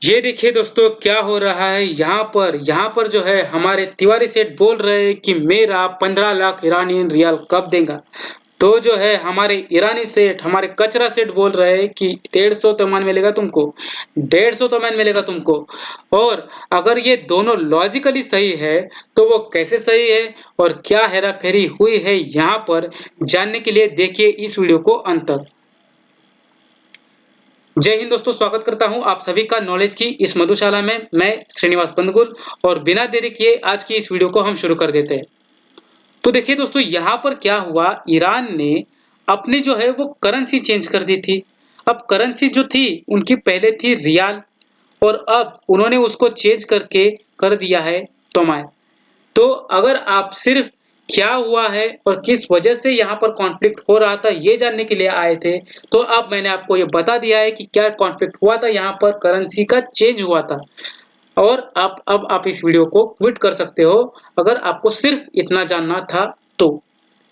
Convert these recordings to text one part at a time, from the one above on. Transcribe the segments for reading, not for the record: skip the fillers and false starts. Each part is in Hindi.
ये देखिए दोस्तों क्या हो रहा है यहाँ पर जो है हमारे तिवारी सेठ बोल रहे हैं कि मेरा 15 लाख ईरानियन रियाल कब देगा। तो जो है हमारे ईरानी सेठ हमारे कचरा सेठ बोल रहे हैं कि 150 तमन मिलेगा तुमको, 150 तमन मिलेगा तुमको। और अगर ये दोनों लॉजिकली सही है तो वो कैसे सही है और क्या हेरा फेरी हुई है यहाँ पर जानने के लिए देखिए इस वीडियो को अंत तक। जय हिंद दोस्तों, स्वागत करता हूं आप सभी का नॉलेज की इस मधुशाला में। मैं श्रीनिवास पंदगुल और बिना देरी किए आज की इस वीडियो को हम शुरू कर देते हैं। तो देखिए दोस्तों यहाँ पर क्या हुआ, ईरान ने अपनी जो है वो करेंसी चेंज कर दी थी। अब करेंसी जो थी उनकी पहले थी रियाल और अब उन्होंने उसको चेंज करके कर दिया है तोमाय। तो अगर आप सिर्फ क्या हुआ है और किस वजह से यहाँ पर कॉन्फ्लिक्ट हो रहा था ये जानने के लिए आए थे, तो अब मैंने आपको ये बता दिया है कि क्या कॉन्फ्लिक्ट हुआ था, यहाँ पर करेंसी का चेंज हुआ था। और आप इस वीडियो को क्विट कर सकते हो अगर आपको सिर्फ इतना जानना था तो।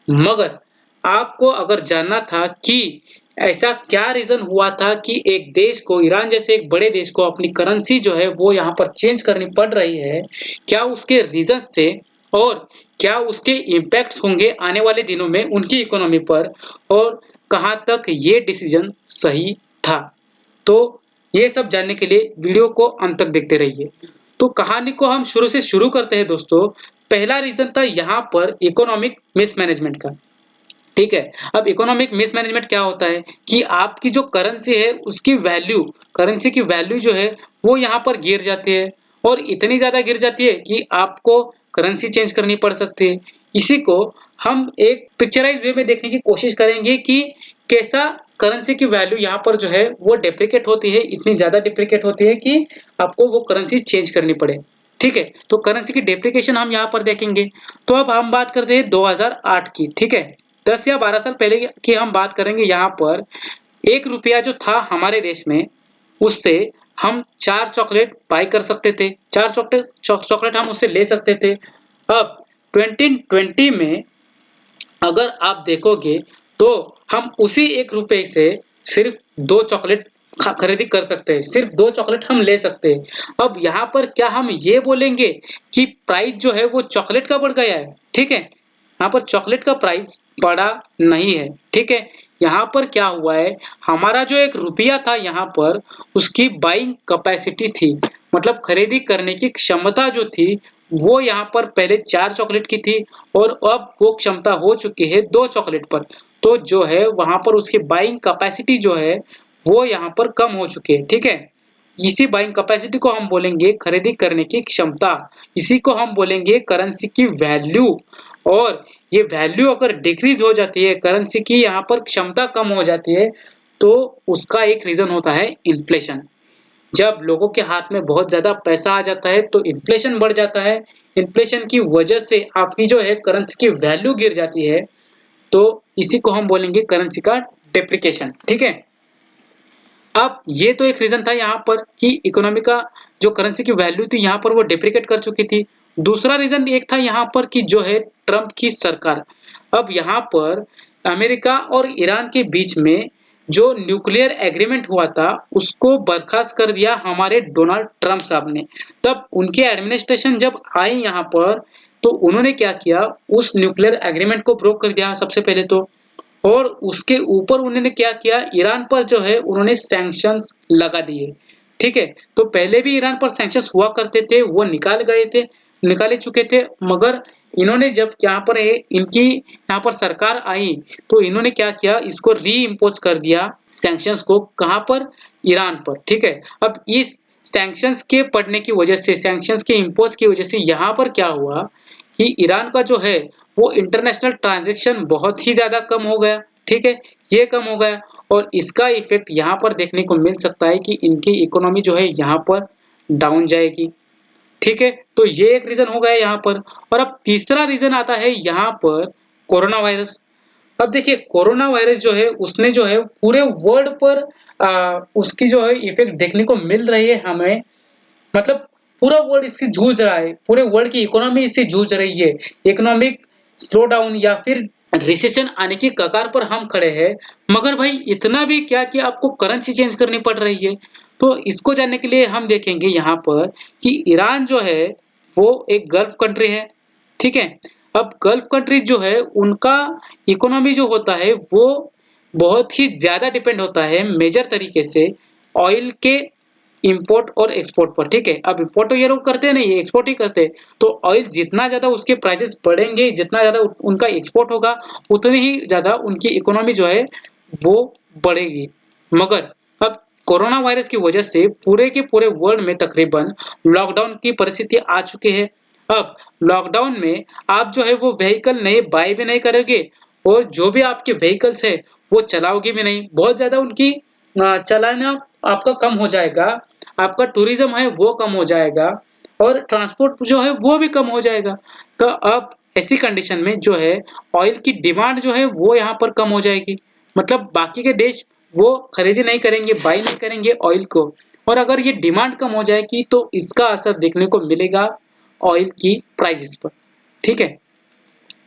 मगर आपको अगर जानना था कि ऐसा क्या रीजन हुआ था कि एक देश को, ईरान जैसे एक बड़े देश को अपनी करेंसी जो है वो यहाँ पर चेंज करनी पड़ रही है, क्या उसके रीजंस थे और क्या उसके इम्पैक्ट्स होंगे आने वाले दिनों में उनकी इकोनॉमी पर, और कहाँ तक ये डिसीजन सही था। तो ये सब जानने के लिए वीडियो को अंत तक देखते रहिए। तो कहानी को हम शुरू से शुरू करते हैं दोस्तों। पहला रीजन था यहाँ पर इकोनॉमिक मिसमैनेजमेंट का। ठीक है, अब इकोनॉमिक मिसमैनेजमेंट क्या होता है कि आपकी जो करेंसी है उसकी वैल्यू, करेंसी की वैल्यू जो है वो यहाँ पर गिर जाती है और इतनी ज्यादा गिर जाती है कि आपको करेंसी चेंज करनी पड़ सकती है। इसी को हम एक पिक्चराइज वे में देखने की कोशिश करेंगे कि कैसा करेंसी की वैल्यू यहाँ पर जो है वो डेप्रिकेट होती है, इतनी ज्यादा डेप्रिकेट होती है कि आपको वो करेंसी चेंज करनी पड़े। ठीक है, तो करेंसी की डेप्रिकेशन हम यहाँ पर देखेंगे। तो अब हम बात करते हैं 2008 की। ठीक है, 10 या 12 साल पहले की हम बात करेंगे। यहाँ पर 1 रुपया जो था हमारे देश में, उससे हम 4 चॉकलेट बाय कर सकते थे, 4 चॉकलेट हम उससे ले सकते थे। अब 2020 में अगर आप देखोगे तो हम उसी 1 रुपए से सिर्फ 2 चॉकलेट खरीदी कर सकते हैं, सिर्फ 2 चॉकलेट हम ले सकते हैं। अब यहाँ पर क्या हम ये बोलेंगे कि प्राइस जो है वो चॉकलेट का बढ़ गया है? ठीक है, यहाँ पर चॉकलेट का प्राइस बढ़ा नहीं है। ठीक है, यहाँ पर क्या हुआ है, हमारा जो 1 रुपया था यहाँ पर उसकी बाइंग कैपेसिटी थी, मतलब खरीदी करने की क्षमता जो थी वो यहाँ पर पहले 4 चॉकलेट की थी और अब वो क्षमता हो चुकी है 2 चॉकलेट पर। तो जो है वहां पर उसकी बाइंग कैपेसिटी जो है वो यहाँ पर कम हो चुकी है। ठीक है, इसी बाइंग कैपेसिटी को हम बोलेंगे खरीदी करने की क्षमता, इसी को हम बोलेंगे करेंसी की वैल्यू। और ये वैल्यू अगर डिक्रीज हो जाती है, करेंसी की यहाँ पर क्षमता कम हो जाती है, तो उसका एक रीजन होता है इन्फ्लेशन। जब लोगों के हाथ में बहुत ज्यादा पैसा आ जाता है तो इन्फ्लेशन बढ़ जाता है। इन्फ्लेशन की वजह से आपकी जो है करेंसी की वैल्यू गिर जाती है, तो इसी को हम बोलेंगे करेंसी का डेप्रिकेशन। ठीक है, अब ये तो एक रीजन था यहाँ पर कि इकोनॉमी का जो करेंसी की वैल्यू थी यहाँ पर वो डेप्रिकेट कर चुकी थी। दूसरा रीजन एक था यहाँ पर कि जो है ट्रंप की सरकार। अब यहाँ पर अमेरिका और ईरान के बीच में जो न्यूक्लियर एग्रीमेंट हुआ था उसको बर्खास्त कर दिया हमारे डोनाल्ड ट्रंप साहब ने। तब उनके एडमिनिस्ट्रेशन जब आई यहाँ पर तो उन्होंने क्या किया, उस न्यूक्लियर एग्रीमेंट को ब्रोक कर दिया सबसे पहले तो। और उसके ऊपर उन्होंने क्या किया, ईरान पर जो है उन्होंने सैंक्शंस लगा दिए। ठीक है, तो पहले भी ईरान पर सैंक्शंस हुआ करते थे, वो निकाले चुके थे। मगर इन्होंने जब यहाँ पर इनकी यहाँ पर सरकार आई तो इन्होंने क्या किया, इसको री इम्पोज कर दिया सैंक्शंस को। कहाँ पर? ईरान पर। ठीक है, अब इस सैंक्शंस के पड़ने की वजह से, सैंक्शंस के इम्पोज की वजह से यहाँ पर क्या हुआ कि ईरान का जो है वो इंटरनेशनल ट्रांजैक्शन बहुत ही ज्यादा कम हो गया। ठीक है, ये कम हो गया और इसका इफेक्ट यहाँ पर देखने को मिल सकता है कि इनकी इकोनॉमी जो है यहाँ पर डाउन जाएगी। ठीक है, तो ये एक रीजन हो गया यहाँ पर। और अब तीसरा रीजन आता है यहाँ पर कोरोना वायरस। अब देखिए कोरोना वायरस जो है उसने जो है पूरे वर्ल्ड पर उसकी जो है इफेक्ट देखने को मिल रही है हमें। मतलब पूरा वर्ल्ड इससे जूझ रहा है, पूरे वर्ल्ड की इकोनॉमी इससे जूझ रही है। इकोनॉमिक स्लो डाउन या फिर रिसेशन आने की कगार पर हम खड़े हैं। मगर भाई इतना भी क्या कि आपको करेंसी चेंज करनी पड़ रही है। तो इसको जानने के लिए हम देखेंगे यहाँ पर कि ईरान जो है वो एक गल्फ कंट्री है, ठीक है। अब गल्फ कंट्री जो है उनका इकोनॉमी जो होता है वो बहुत ही ज़्यादा डिपेंड होता है मेजर तरीके से ऑयल के इंपोर्ट और एक्सपोर्ट पर, ठीक है। अब इंपोर्ट तो ये लोग करते नहीं, ये एक्सपोर्ट ही करते हैं। तो ऑयल जितना ज़्यादा उसके प्राइसेस बढ़ेंगे, जितना ज़्यादा उनका एक्सपोर्ट होगा, उतनी ही ज़्यादा उनकी इकोनॉमी जो है वो बढ़ेगी। मगर अब कोरोना वायरस की वजह से पूरे के पूरे वर्ल्ड में तकरीबन लॉकडाउन की परिस्थिति आ चुकी है। अब लॉकडाउन में आप जो है वो व्हीकल नए बाय भी नहीं करोगे और जो भी आपके व्हीकल्स है वो चलाओगे भी नहीं। बहुत ज़्यादा उनकी चलाना आपका कम हो जाएगा, आपका टूरिज्म है वो कम हो जाएगा और ट्रांसपोर्ट जो है वो भी कम हो जाएगा। तो अब ऐसी कंडीशन में जो है ऑयल की डिमांड जो है वो यहाँ पर कम हो जाएगी। मतलब बाकी के देश वो खरीदी नहीं करेंगे, बाई नहीं करेंगे ऑयल को। और अगर ये डिमांड कम हो जाएगी तो इसका असर देखने को मिलेगा ऑयल की प्राइसेस पर, ठीक है।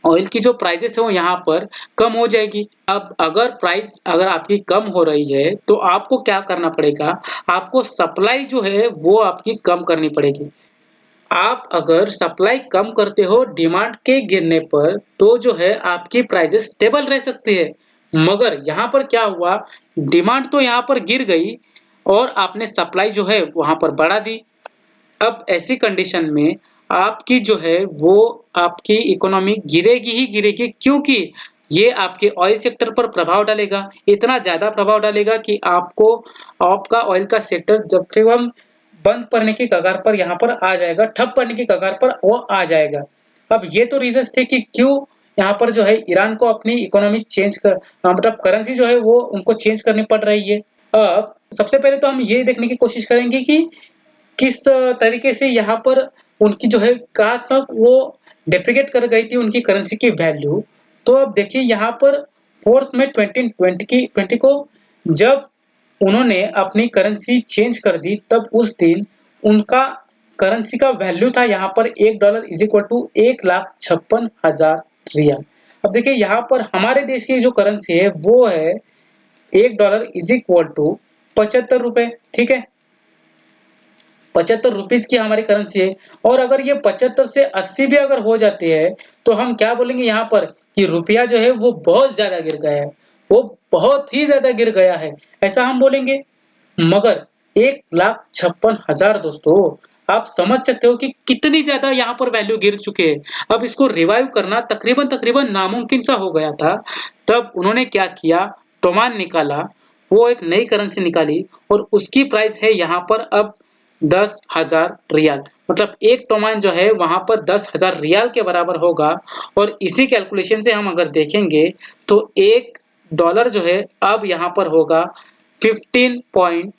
ऑयल की जो प्राइसेस है वो यहाँ पर कम हो जाएगी। अब अगर आपकी कम हो रही है तो आपको क्या करना पड़ेगा, आपको सप्लाई जो है वो आपकी कम करनी पड़ेगी। आप अगर सप्लाई कम करते हो डिमांड के गिरने पर तो जो है आपकी प्राइसेस स्टेबल रह सकती है। मगर यहाँ पर क्या हुआ, डिमांड तो यहाँ पर गिर गई और आपने सप्लाई जो है वहाँ पर बढ़ा दी। अब ऐसी कंडीशन में आपकी जो है वो आपकी इकोनॉमी गिरेगी ही गिरेगी, क्योंकि ये आपके ऑयल सेक्टर पर प्रभाव डालेगा। इतना ज़्यादा प्रभाव डालेगा कि आपका ऑयल का सेक्टर जब फिर हम बंद पड़ने की कगार पर यहाँ पर आ जाएगा, ठप पड़ने की कगार पर वो आ जाएगा। अब ये तो रीजंस थे कि क्यों यहाँ पर जो है ईरान को अपनी इकोनॉमी मतलब करेंसी जो है वो उनको चेंज करनी पड़ रही है। अब सबसे पहले तो हम ये देखने की कोशिश करेंगे कि किस तरीके से यहाँ पर उनकी जो है कहाँ तक वो डेप्रिकेट कर गई थी उनकी करेंसी की वैल्यू। तो अब देखिए यहाँ पर 4 मई 2020 को जब उन्होंने अपनी करेंसी चेंज कर दी, तब उस दिन उनका करेंसी का वैल्यू था यहाँ पर $1 इज इक्वल टू 1,56,000 रियाल। अब देखिए यहाँ पर हमारे देश की जो करेंसी है वो है $1 इज इक्वल टू 75 रुपए, ठीक है। 75 रुपीज की हमारी करेंसी है और अगर ये 75 से 80 भी अगर हो जाती है तो हम क्या बोलेंगे यहाँ पर कि रुपया जो है वो बहुत ज्यादा गिर गया है, वो बहुत ही ज्यादा गिर गया है, ऐसा हम बोलेंगे। मगर 1,56,000 दोस्तों, आप समझ सकते हो कि कितनी ज्यादा यहाँ पर वैल्यू गिर चुके हैं। अब इसको रिवाइव करना तकरीबन तकरीबन नामुमकिन सा हो गया था। तब उन्होंने क्या किया, टोमान निकाला, वो एक नई करेंसी निकाली और उसकी प्राइस है यहाँ पर अब 10,000 रियाल। मतलब एक टोमान जो है वहां पर 10,000 रियाल के बराबर होगा। और इसी कैलकुलेशन से हम अगर देखेंगे तो $1 जो है अब यहाँ पर होगा 15 पॉइंट,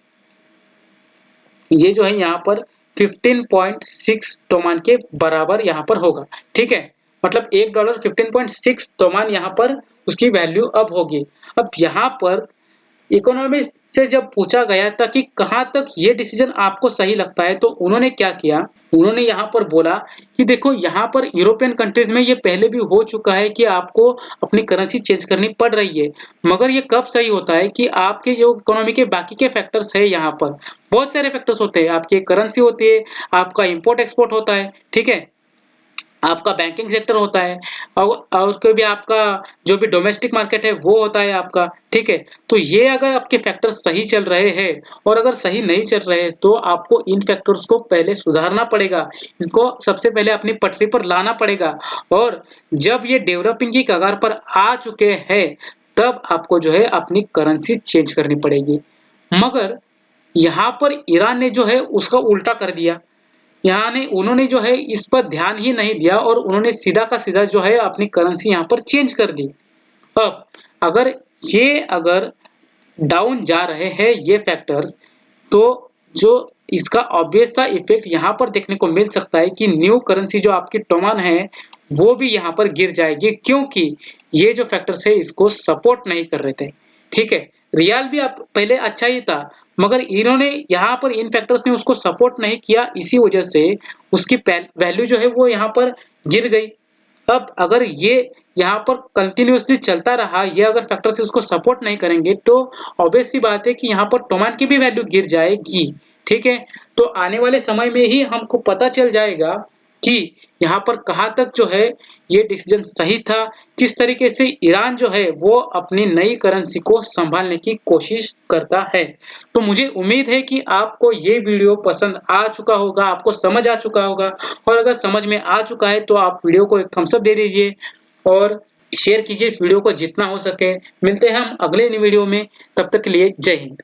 ये जो है यहाँ पर 15.6 टोमान के बराबर यहाँ पर होगा, ठीक है। मतलब $1 15.6 टोमान यहाँ पर उसकी वैल्यू अब होगी। अब यहाँ पर इकोनॉमिस्ट से जब पूछा गया था कि कहाँ तक ये डिसीजन आपको सही लगता है, तो उन्होंने क्या किया, उन्होंने यहाँ पर बोला कि देखो यहाँ पर यूरोपियन कंट्रीज में ये पहले भी हो चुका है कि आपको अपनी करेंसी चेंज करनी पड़ रही है। मगर ये कब सही होता है कि आपके जो इकोनॉमी के बाकी के फैक्टर्स है, यहाँ पर बहुत सारे फैक्टर्स होते हैं। आपकी करेंसी होती है, आपका इंपोर्ट एक्सपोर्ट होता है, ठीक है, आपका बैंकिंग सेक्टर होता है और उसके भी आपका जो भी डोमेस्टिक मार्केट है वो होता है आपका, ठीक है। तो ये अगर आपके फैक्टर्स सही चल रहे हैं और अगर सही नहीं चल रहे हैं तो आपको इन फैक्टर्स को पहले सुधारना पड़ेगा, इनको सबसे पहले अपनी पटरी पर लाना पड़ेगा। और जब ये डेवलपिंग की कगार पर आ चुके हैं तब आपको जो है अपनी करेंसी चेंज करनी पड़ेगी। मगर यहाँ पर ईरान ने जो है उसका उल्टा कर दिया। उन्होंने जो है इस पर ध्यान ही नहीं दिया और उन्होंने सीधा का सीधा जो है अपनी करेंसी यहाँ पर चेंज कर दी। अब अगर डाउन जा रहे हैं ये फैक्टर्स, तो जो इसका ऑब्वियस सा इफेक्ट यहाँ पर देखने को मिल सकता है कि न्यू करेंसी जो आपकी टोमान है वो भी यहाँ पर गिर जाएगी, क्योंकि ये जो फैक्टर्स है इसको सपोर्ट नहीं कर रहे थे, ठीक है। रियाल भी आप पहले अच्छा ही था, मगर इन्होंने यहाँ पर इन फैक्टर्स ने उसको सपोर्ट नहीं किया, इसी वजह से उसकी वैल्यू जो है वो यहाँ पर गिर गई। अब अगर ये यहाँ पर कंटिन्यूअसली चलता रहा, ये अगर फैक्टर्स उसको सपोर्ट नहीं करेंगे, तो ऑब्वियस सी बात है कि यहाँ पर टोमैन की भी वैल्यू गिर जाएगी। ठीक है, तो आने वाले समय में ही हमको पता चल जाएगा कि यहाँ पर कहाँ तक जो है ये डिसीजन सही था, किस तरीके से ईरान जो है वो अपनी नई करेंसी को संभालने की कोशिश करता है। तो मुझे उम्मीद है कि आपको ये वीडियो पसंद आ चुका होगा, आपको समझ आ चुका होगा, और अगर समझ में आ चुका है तो आप वीडियो को एक थम्स अप दे दीजिए और शेयर कीजिए इस वीडियो को जितना हो सके। मिलते हैं हम अगले वीडियो में, तब तक के लिए जय हिंद।